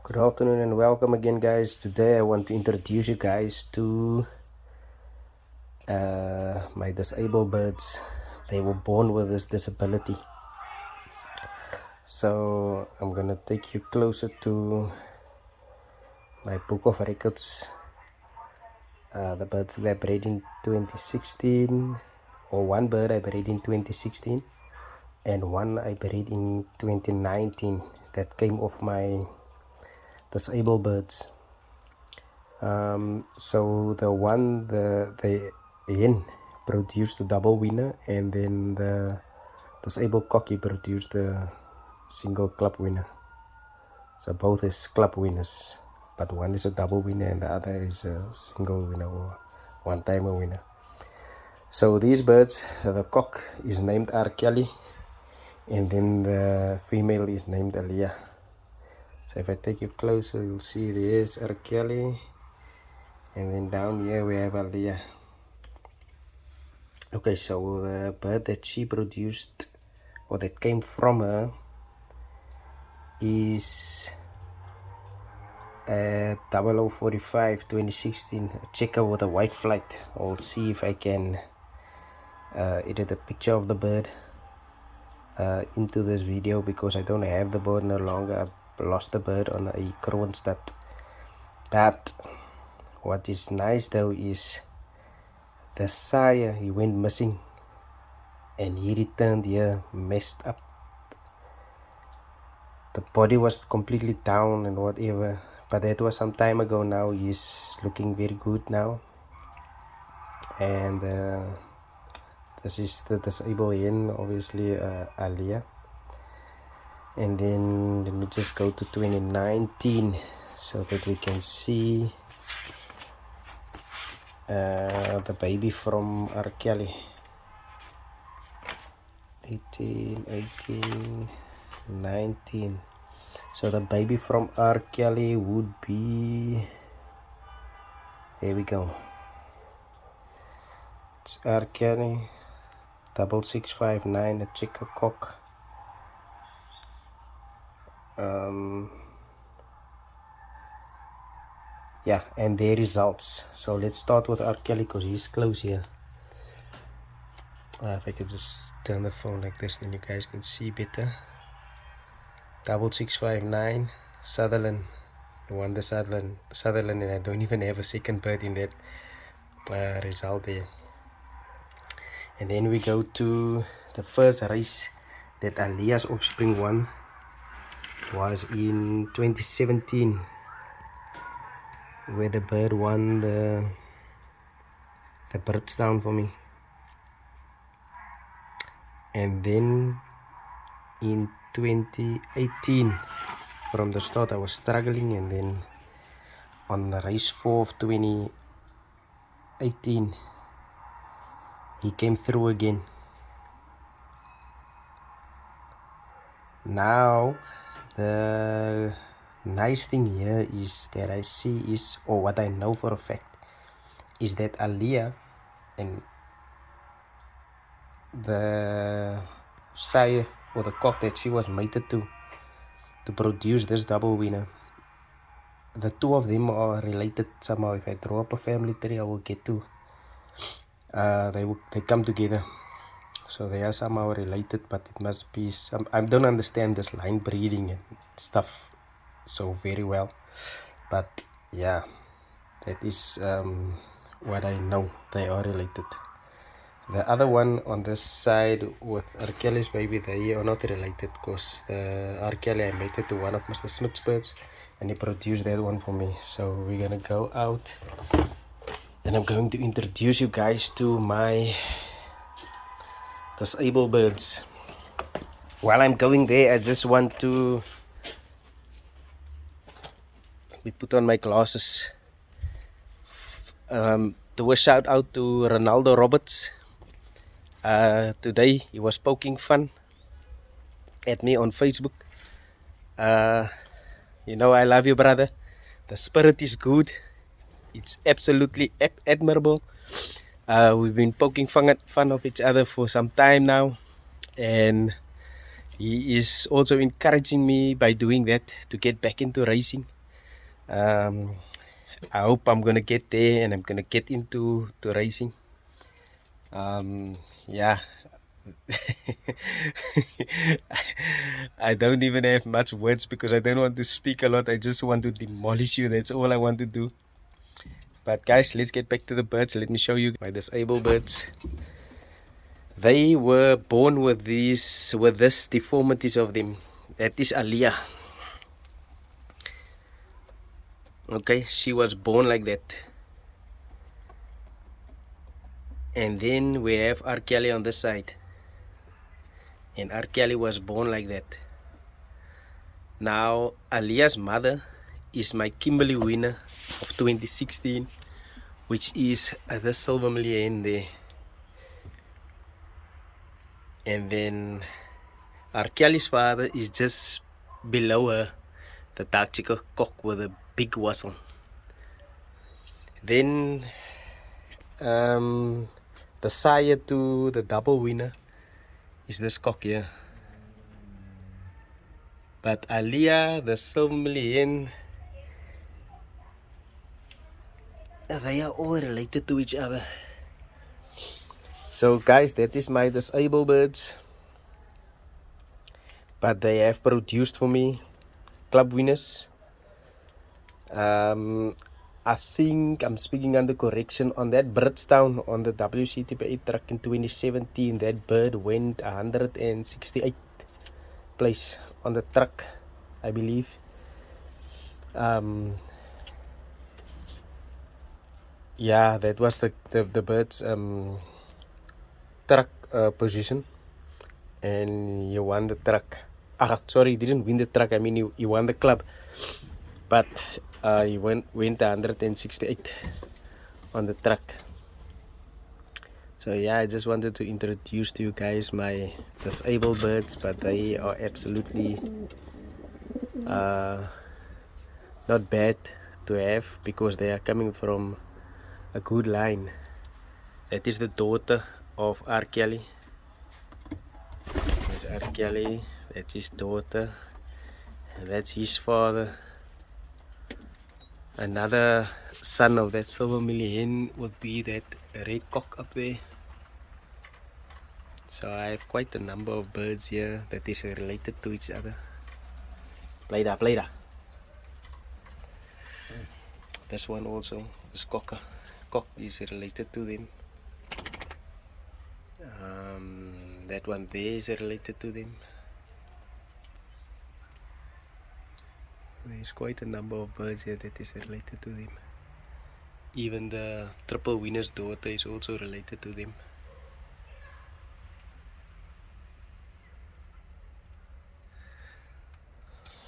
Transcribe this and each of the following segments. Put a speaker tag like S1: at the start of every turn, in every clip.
S1: Good afternoon and welcome again, guys. Today I want to introduce you guys to my disabled birds. They were born with this disability, so I'm gonna take you closer to my book of records. The birds that I bred in 2016, or one bird I bred in 2016 and one I bred in 2019 that came off my disabled birds. So the hen produced a double winner, and then the disabled cocky produced a single club winner. So both is club winners, but one is a double winner and the other is a single winner or one-timer winner. So these birds, the cock is named R. Kelly, and then the female is named Aaliyah. So if I take you closer, you'll see there's R. Kelly, and then down here we have Aaliyah. Okay, so the bird that she produced, or that came from her, is 0045 2016, a checker with a white flight. I'll see if I can edit a picture of the bird into this video, because I don't have the bird no longer. I've lost the bird on a Kroonstad. But what is nice though is the sire, he went missing and he returned here messed up. The body was completely down and whatever, but that was some time ago now. He's looking very good now. And this is the disabled hen, obviously, Aaliyah. And then let me just go to 2019 so that we can see the baby from R. Kelly. 18, 19. So the baby from R. Kelly would be, there we go, it's R. Kelly 6659, a checker cock. Yeah, and their results. So let's start with R. Kelly because he's close here. If I could just turn the phone like this, then you guys can see better. 6659, Sutherland. I won the Sutherland, and I don't even have a second bird in that result there. And then we go to the first race that Aaliyah's offspring won, was in 2017, where the bird won the Birdstown for me. And then in 2018, from the start I was struggling, and then on the race 4 of 2018 he came through again. Now the nice thing here is that I see is, or what I know for a fact, is that Aaliyah and the sire, or the cock that she was mated to produce this double winner, the two of them are related somehow. If I draw up a family tree, I will get to they come together, so they are somehow related, but it must be some, I don't understand this line breeding and stuff so very well, but yeah, that is what I know. They are related. The other one on this side with R. Kelly's baby, they are not related, because the R. Kelly, I mated to one of Mr. Smith's birds and he produced that one for me. So we're gonna go out and I'm going to introduce you guys to my disabled birds. While I'm going there, I just want to put on my glasses. Do a shout out to Ronaldo Roberts. Today he was poking fun at me on Facebook. You know, I love you, brother. The spirit is good. It's absolutely admirable. We've been poking fun of each other for some time now, and he is also encouraging me by doing that to get back into racing. I hope I'm gonna get there and I'm gonna get into racing. Yeah. I don't even have much words because I don't want to speak a lot. I just want to demolish you. That's all I want to do. But guys, let's get back to the birds. Let me show you my disabled birds. They were born with this deformities of them. That is Aliyah. Okay, she was born like that. And then we have R. Kelly on this side. And R. Kelly was born like that. Now, Aliyah's mother is my Kimberley winner of 2016, which is the silver million there. And then R. Kelly's father is just below her, the dark chicken cock with a big whistle. Then the sire to the double winner is this cock here. But Aliyah, the silver million, they are all related to each other. So guys, that is my disabled birds. But they have produced for me club winners. I think I'm speaking under correction on that Bridgetown on the WCTP track in 2017. That bird went 168th place on the track, I believe. Yeah, that was the bird's track position, and you won the track. Sorry, you didn't win the track. I mean, you won the club, but you went 168 on the track. So yeah, I just wanted to introduce to you guys my disabled birds, but they are absolutely not bad to have because they are coming from a good line. That is the daughter of R. Kelly. There's R. Kelly, that's his daughter, and that's his father. Another son of that silver million would be that red cock up there. So I have quite a number of birds here that is related to each other. Play that. This one also, this cock is related to them. That one there is related to them. There's quite a number of birds here that is related to them. Even the triple winner's daughter is also related to them.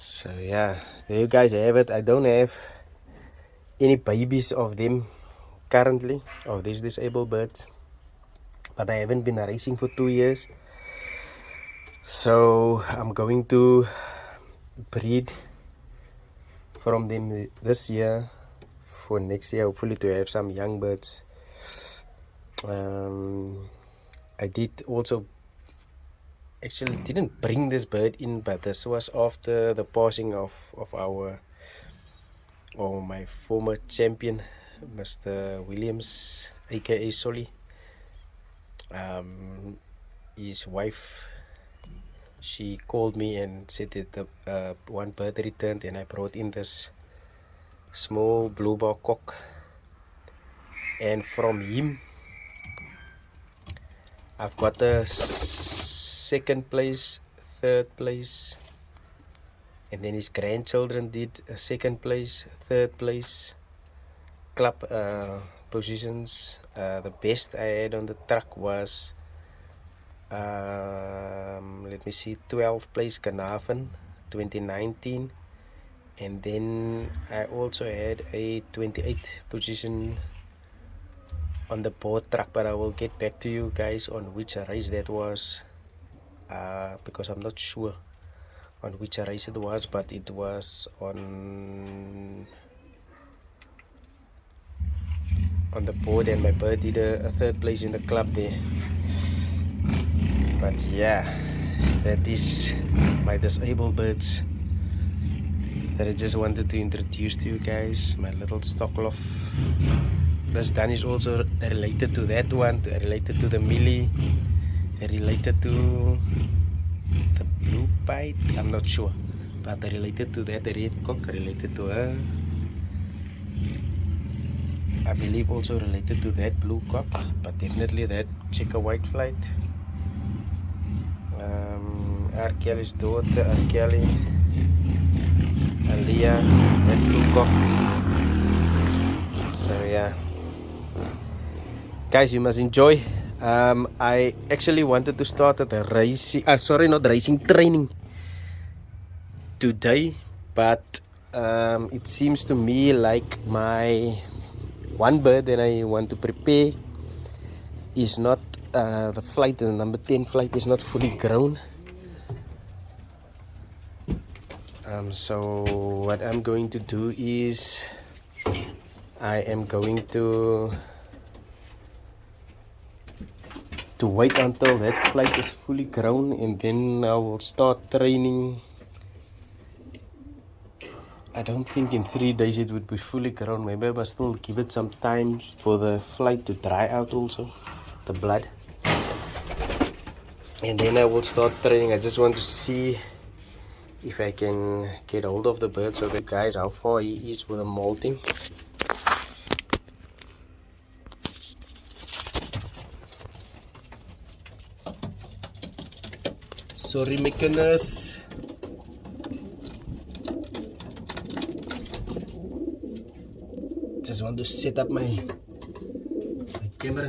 S1: So yeah, there you guys have it. I don't have any babies of them currently, of these disabled birds, but I haven't been racing for 2 years, so I'm going to breed from them this year for next year, hopefully to have some young birds. I did also actually didn't bring this bird in, but this was after the passing of my former champion, Mr. Williams, aka Solly. His wife, she called me and said that the one bird returned, and I brought in this small blue bar cock, and from him I've got a second place, third place, and then his grandchildren did a second place, third place, club positions. The best I had on the track was let me see, 12th place Carnarvon 2019, and then I also had a 28th position on the board track, but I will get back to you guys on which race that was, because I'm not sure on which race it was, but it was on the board, and my bird did a third place in the club there. But yeah, that is my disabled birds. that I just wanted to introduce to you guys, my little stock loft. This dun is also related to that one, related to the millie, related to the blue pied, I'm not sure, but related to that, the red cock, related to her. I believe also related to that blue cock, but definitely that checker white flight. R. Kelly's daughter, R. Kelly, Aliyah, that blue cock. So yeah, guys, you must enjoy. I actually wanted to start at a racing, sorry, not racing, training today, but it seems to me like my one bird that I want to prepare is not the flight, the number 10 flight is not fully grown. So what I'm going to do is I am going to wait until that flight is fully grown, and then I will start training. I don't think in 3 days it would be fully grown. Maybe I must still give it some time for the flight to dry out also, the blood. And then I will start training. I just want to see if I can get hold of the bird, so that guys how far he is with the molting. Sorry my goodness. Just want to set up my camera.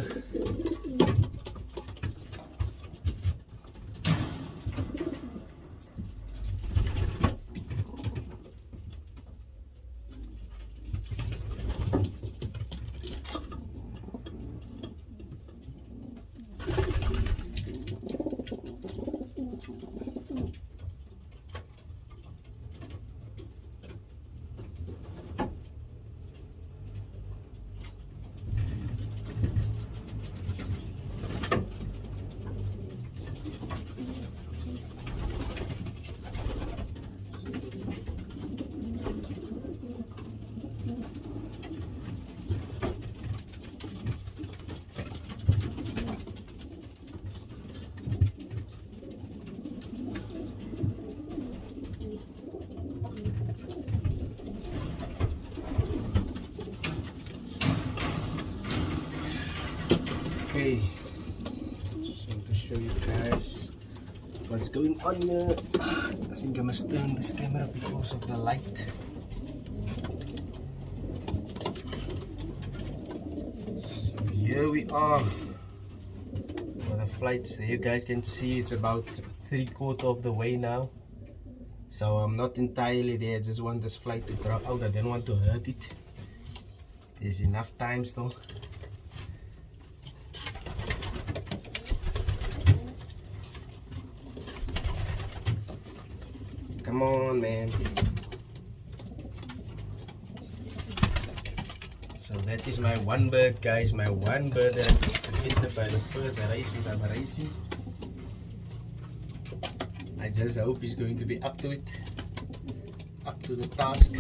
S1: Okay, just want to show you guys what's going on here. I think I must turn this camera because of the light. So here we are for the flights. There you guys can see it's about 3/4 of the way now. So I'm not entirely there. I just want this flight to grow out. I don't want to hurt it. There's enough time still. Come on, man. So that is my one bird, guys. My one bird that I completed by the first race that I'm racing. I just hope he's going to be up to it, up to the task.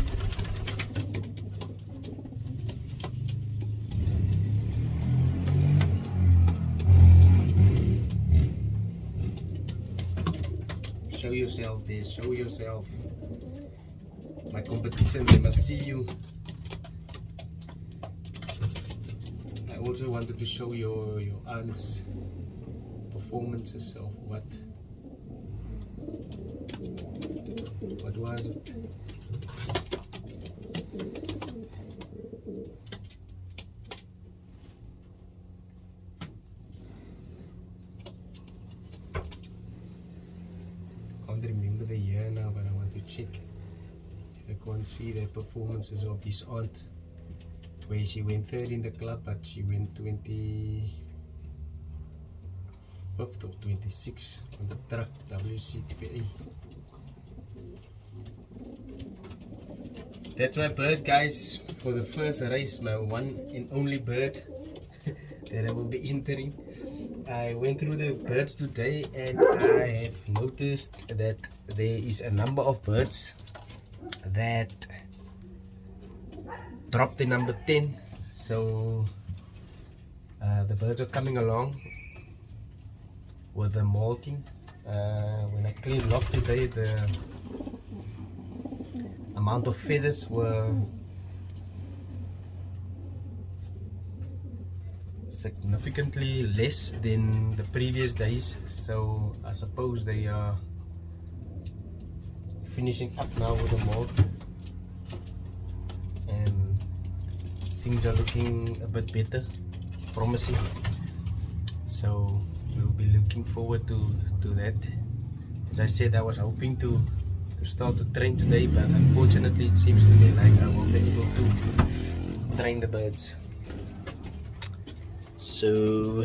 S1: Show yourself there, show yourself. My competition, they must see you. I also wanted to show your aunt's performances of what was it? Can't remember the year now, but I want to check if I can't see the performances of his aunt, where she went third in the club, but she went 25th or 26th on the track WCTPA. That's my bird, guys, for the first race, my one and only bird that I will be entering. I went through the birds today and I have noticed that there is a number of birds that dropped the number 10. So the birds are coming along with the molting. When I cleaned lock today, the amount of feathers were significantly less than the previous days, so I suppose they are finishing up now with the mold, and things are looking a bit better, promising. So we'll be looking forward to that. As I said, I was hoping to start to train today, but unfortunately it seems to me like I won't be able to train the birds. So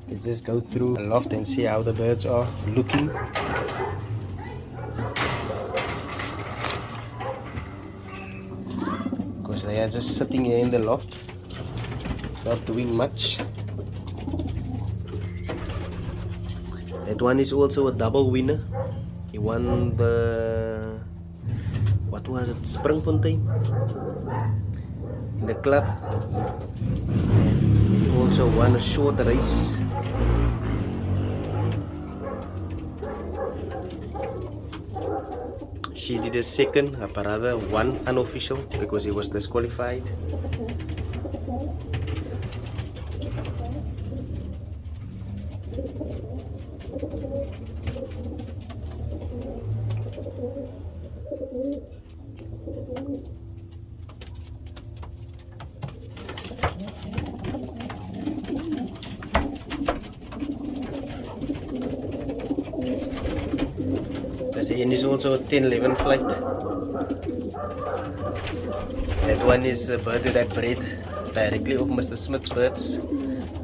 S1: let's just go through the loft and see how the birds are looking. Because they are just sitting here in the loft, not doing much. That one is also a double winner. He won the, what was it, Springfontein in the club. And he also won a short race. She did a second, but rather one unofficial because he was disqualified. And is also a 10-11 flight. That one is a bird that I bred directly off Mr. Smith's birds.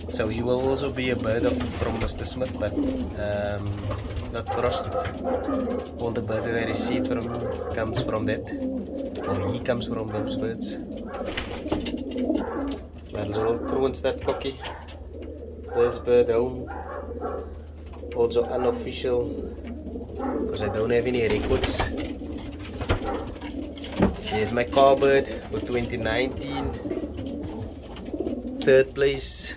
S1: So he will also be a bird from Mr. Smith, but not crossed. All the birds that I received from him comes from that, or he comes from those birds. My little Kroonstad cocky, first bird home, also unofficial, because I don't have any records. Here's my car bird for 2019, third place.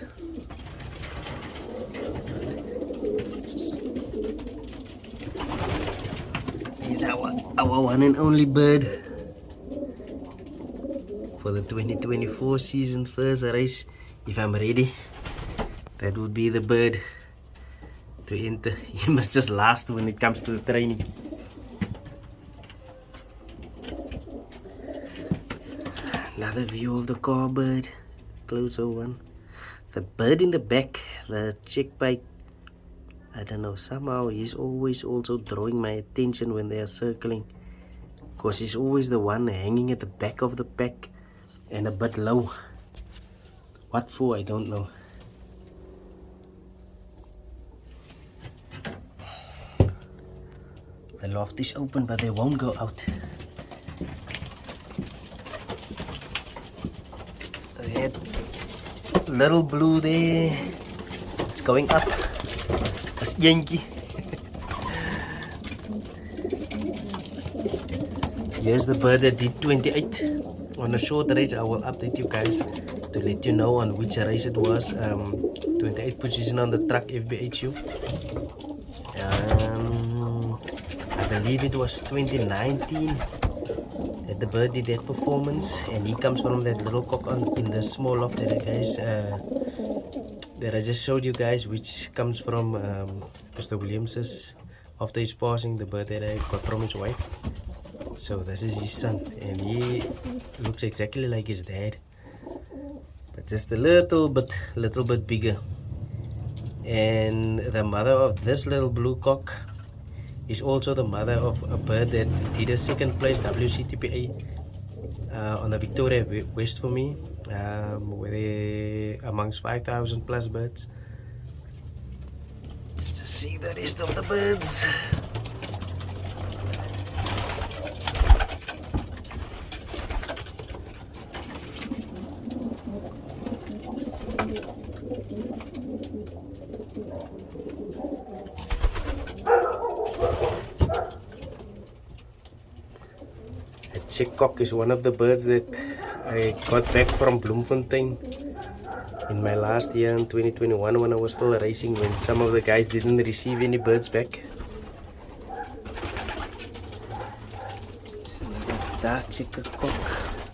S1: Here's our one and only bird for the 2024 season, first race. If I'm ready, that would be the bird to enter. You must just last when it comes to the training. Another view of the car bird, closer one. The bird in the back, the checkbite, I don't know, somehow he's always also drawing my attention when they are circling, because he's always the one hanging at the back of the pack and a bit low. What for, I don't know. The loft is open, but they won't go out. That little blue there, it's going up. That's Yankee. Here's the bird that did 28 on a short race. I will update you guys to let you know on which race it was. 28 position on the truck FBHU. I believe it was 2019 that the bird did that performance, and he comes from that little cock in the small loft that I just showed you guys, which comes from Mr. Williams's after his passing, the bird that I got from his wife. So this is his son, and he looks exactly like his dad, but just a little bit bigger. And the mother of this little blue cock is also the mother of a bird that did a second place WCTPA on the Victoria West for me, where they amongst 5,000 plus birds. Let's just see the rest of the birds. A checkcock is one of the birds that I got back from Bloemfontein in my last year in 2021 when I was still racing, when some of the guys didn't receive any birds back.
S2: So, dark checker cock.